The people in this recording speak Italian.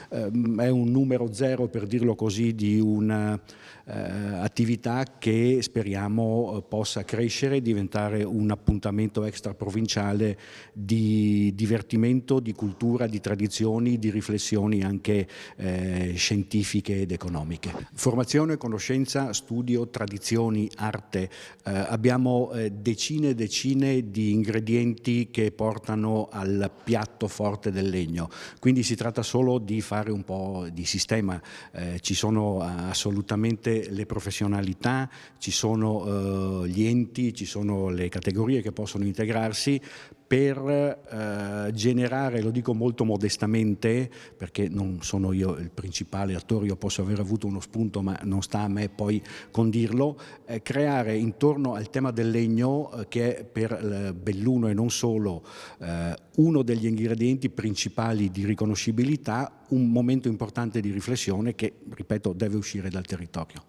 è un numero zero, per dirlo così, di una attività che speriamo possa crescere e diventare un appuntamento extraprovinciale di divertimento, di cultura, di tradizioni, di riflessioni anche scientifiche ed economiche. Formazione, conoscenza, studio, tradizioni, arte. Abbiamo decine e decine di ingredienti che portano al piatto forte del legno, quindi si tratta solo di fare un po' di sistema. Ci sono assolutamente le professionalità, ci sono gli enti, ci sono le categorie che possono integrarsi per generare, lo dico molto modestamente perché non sono io il principale attore, io posso aver avuto uno spunto ma non sta a me poi condirlo, creare intorno al tema del legno, che è per Belluno e non solo uno degli ingredienti principali di riconoscibilità, un momento importante di riflessione che, ripeto, deve uscire dal territorio.